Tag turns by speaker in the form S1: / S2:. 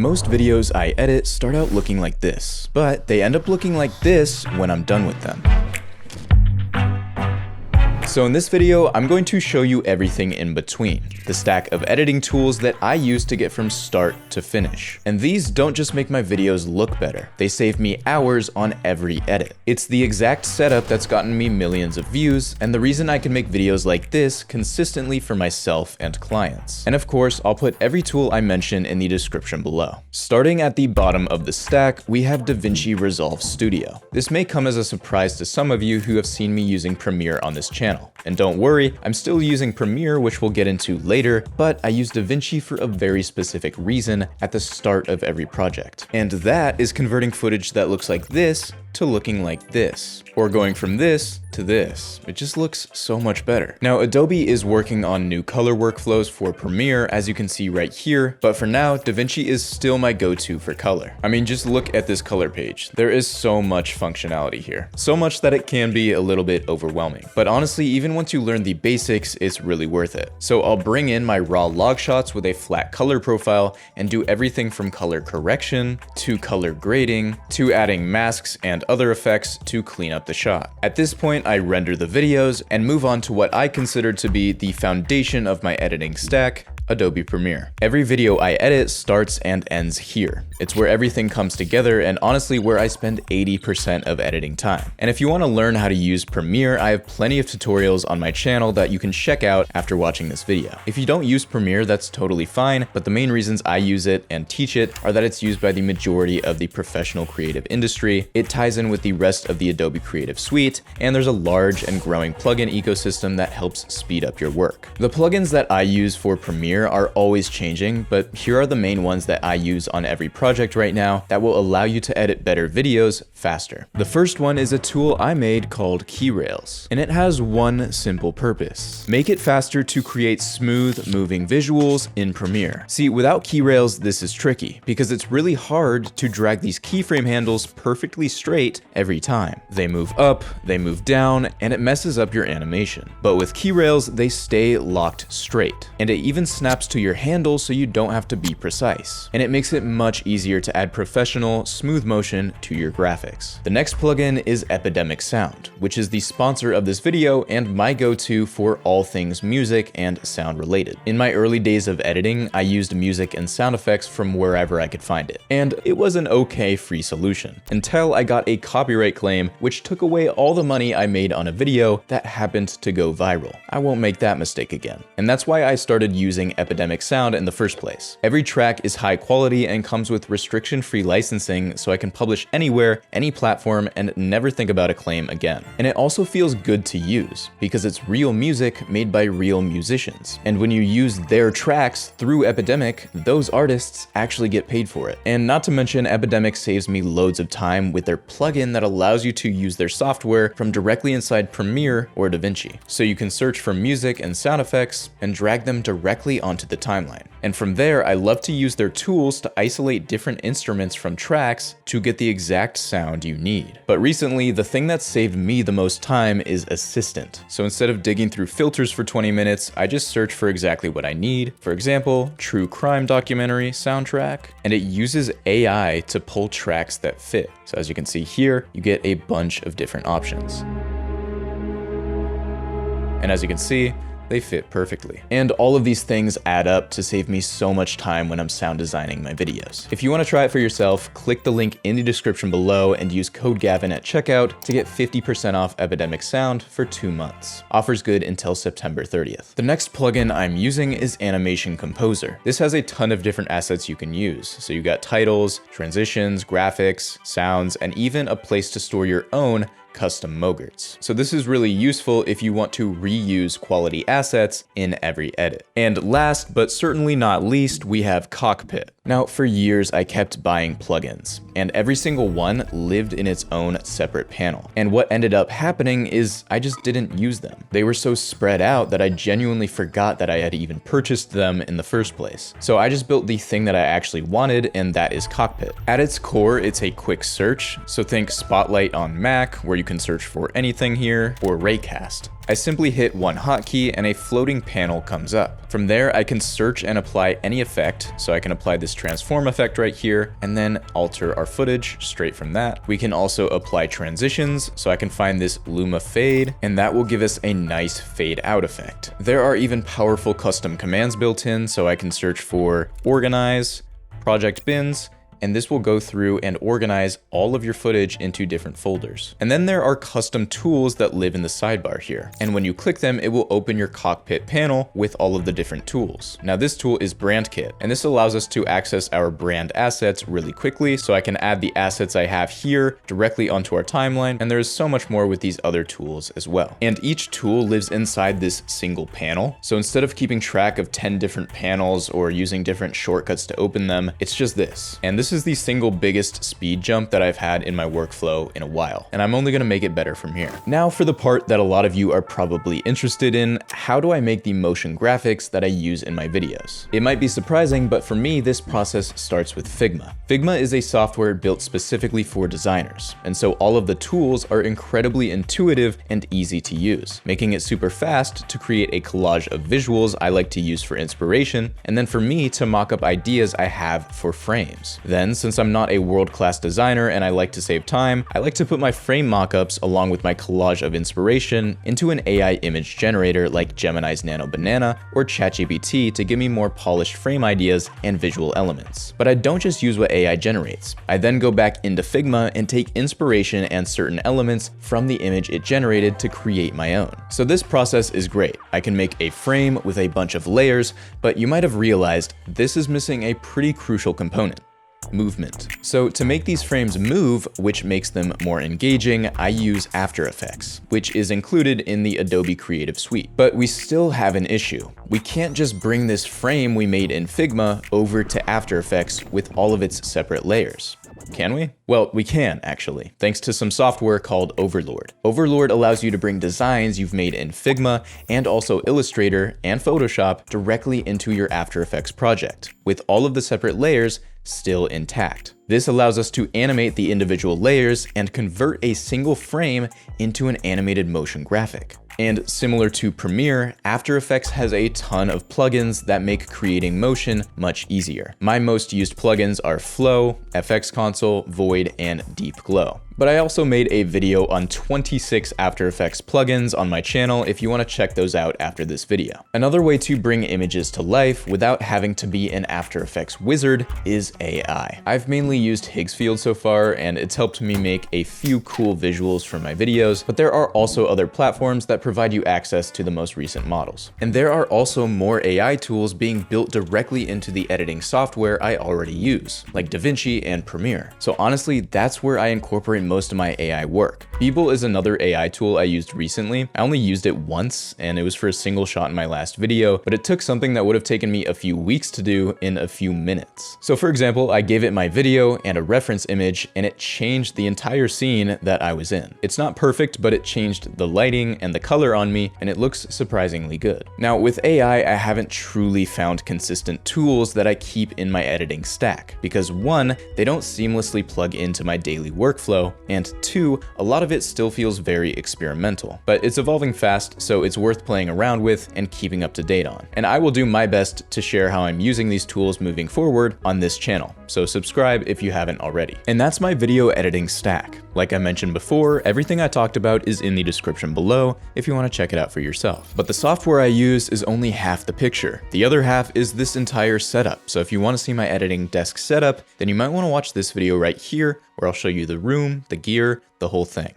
S1: Most videos I edit start out looking like this, but they end up looking like this when I'm done with them. So in this video, I'm going to show you everything in between, the stack of editing tools that I use to get from start to finish. And these don't just make my videos look better, they save me hours on every edit. It's the exact setup that's gotten me millions of views, and the reason I can make videos like this consistently for myself and clients. And of course, I'll put every tool I mention in the description below. Starting at the bottom of the stack, we have DaVinci Resolve Studio. This may come as a surprise to some of you who have seen me using Premiere on this channel. And don't worry, I'm still using Premiere, which we'll get into later, but I use DaVinci for a very specific reason at the start of every project. And that is converting footage that looks like this to looking like this, or going from this to this. It just looks so much better. Now, Adobe is working on new color workflows for Premiere, as you can see right here, but for now, DaVinci is still my go-to for color. I mean, just look at this color page. There is so much functionality here. So much that it can be a little bit overwhelming. But honestly, even once you learn the basics, it's really worth it. So I'll bring in my raw log shots with a flat color profile and do everything from color correction to color grading to adding masks and other effects to clean up the shot. At this point, I render the videos and move on to what I consider to be the foundation of my editing stack, Adobe Premiere. Every video I edit starts and ends here. It's where everything comes together and honestly where I spend 80% of editing time. And if you want to learn how to use Premiere, I have plenty of tutorials on my channel that you can check out after watching this video. If you don't use Premiere, that's totally fine, but the main reasons I use it and teach it are that it's used by the majority of the professional creative industry. It ties in with the rest of the Adobe Creative Suite, and there's a large and growing plugin ecosystem that helps speed up your work. The plugins that I use for Premiere are always changing, but here are the main ones that I use on every project right now that will allow you to edit better videos faster. The first one is a tool I made called Keyrails, and it has one simple purpose: make it faster to create smooth, moving visuals in Premiere. See, without Keyrails, this is tricky because it's really hard to drag these keyframe handles perfectly straight every time. They move up, they move down, and it messes up your animation. But with Keyrails, they stay locked straight, and it even snaps to your handle so you don't have to be precise. And it makes it much easier to add professional, smooth motion to your graphics. The next plugin is Epidemic Sound, which is the sponsor of this video and my go-to for all things music and sound related. In my early days of editing, I used music and sound effects from wherever I could find it, and it was an okay free solution, until I got a copyright claim which took away all the money I made on a video that happened to go viral. I won't make that mistake again. And that's why I started using Epidemic Sound in the first place. Every track is high quality and comes with restriction-free licensing, so I can publish anywhere, any platform, and never think about a claim again. And it also feels good to use, because it's real music made by real musicians. And when you use their tracks through Epidemic, those artists actually get paid for it. And not to mention, Epidemic saves me loads of time with their plugin that allows you to use their software from directly inside Premiere or DaVinci. So you can search for music and sound effects and drag them directly onto the timeline. And from there, I love to use their tools to isolate different instruments from tracks to get the exact sound you need. But recently, the thing that saved me the most time is Assistant. So instead of digging through filters for 20 minutes, I just search for exactly what I need. For example, true crime documentary soundtrack, and it uses AI to pull tracks that fit. So as you can see here, you get a bunch of different options. And as you can see, they fit perfectly. And all of these things add up to save me so much time when I'm sound designing my videos. If you want to try it for yourself, click the link in the description below and use code Gavin at checkout to get 50% off Epidemic Sound for 2 months. Offers good until September 30th. The next plugin I'm using is Animation Composer. This has a ton of different assets you can use. So you got titles, transitions, graphics, sounds, and even a place to store your own custom mogurts. So this is really useful if you want to reuse quality assets in every edit. And last, but certainly not least, we have Cockpit. Now, for years, I kept buying plugins, and every single one lived in its own separate panel. And what ended up happening is I just didn't use them. They were so spread out that I genuinely forgot that I had even purchased them in the first place. So I just built the thing that I actually wanted, and that is Cockpit. At its core, it's a quick search. So think Spotlight on Mac, where you can search for anything here, or Raycast. I simply hit one hotkey and a floating panel comes up. From there, I can search and apply any effect. So I can apply this transform effect right here and then alter our footage straight from that. We can also apply transitions. So I can find this Luma fade and that will give us a nice fade out effect. There are even powerful custom commands built in. So I can search for organize, project bins, and this will go through and organize all of your footage into different folders. And then there are custom tools that live in the sidebar here. And when you click them, it will open your Cockpit panel with all of the different tools. Now this tool is Brand Kit, and this allows us to access our brand assets really quickly. So I can add the assets I have here directly onto our timeline. And there's so much more with these other tools as well. And each tool lives inside this single panel. So instead of keeping track of 10 different panels or using different shortcuts to open them, it's just this. And this is the single biggest speed jump that I've had in my workflow in a while, and I'm only gonna make it better from here. Now for the part that a lot of you are probably interested in, how do I make the motion graphics that I use in my videos? It might be surprising, but for me, this process starts with Figma. Figma is a software built specifically for designers, and so all of the tools are incredibly intuitive and easy to use, making it super fast to create a collage of visuals I like to use for inspiration, and then for me to mock up ideas I have for frames. Then, since I'm not a world-class designer and I like to save time, I like to put my frame mockups along with my collage of inspiration into an AI image generator like Gemini's Nano Banana or ChatGPT to give me more polished frame ideas and visual elements. But I don't just use what AI generates. I then go back into Figma and take inspiration and certain elements from the image it generated to create my own. So this process is great. I can make a frame with a bunch of layers, but you might have realized this is missing a pretty crucial component. Movement. So to make these frames move, which makes them more engaging, I use After Effects, which is included in the Adobe Creative Suite. But we still have an issue. We can't just bring this frame we made in Figma over to After Effects with all of its separate layers. Can we? Well, we can actually, thanks to some software called Overlord. Overlord allows you to bring designs you've made in Figma and also Illustrator and Photoshop directly into your After Effects project, with all of the separate layers still intact. This allows us to animate the individual layers and convert a single frame into an animated motion graphic. And similar to Premiere, After Effects has a ton of plugins that make creating motion much easier. My most used plugins are Flow, FX Console, Void, and Deep Glow. But I also made a video on 26 After Effects plugins on my channel if you want to check those out after this video. Another way to bring images to life without having to be an After Effects wizard is AI. I've mainly used Higgsfield so far, and it's helped me make a few cool visuals for my videos, but there are also other platforms that provide you access to the most recent models. And there are also more AI tools being built directly into the editing software I already use, like DaVinci and Premiere. So honestly, that's where I incorporate most of my AI work. Beeble is another AI tool I used recently. I only used it once, and it was for a single shot in my last video, but it took something that would have taken me a few weeks to do in a few minutes. So for example, I gave it my video and a reference image, and it changed the entire scene that I was in. It's not perfect, but it changed the lighting and the color on me, and it looks surprisingly good. Now with AI, I haven't truly found consistent tools that I keep in my editing stack, because one, they don't seamlessly plug into my daily workflow, and two, a lot of it still feels very experimental. But it's evolving fast, so it's worth playing around with and keeping up to date on. And I will do my best to share how I'm using these tools moving forward on this channel, so subscribe if you haven't already. And that's my video editing stack. Like I mentioned before, everything I talked about is in the description below if you want to check it out for yourself. But the software I use is only half the picture. The other half is this entire setup. So if you want to see my editing desk setup, then you might want to watch this video right here, where I'll show you the room, the gear, the whole thing.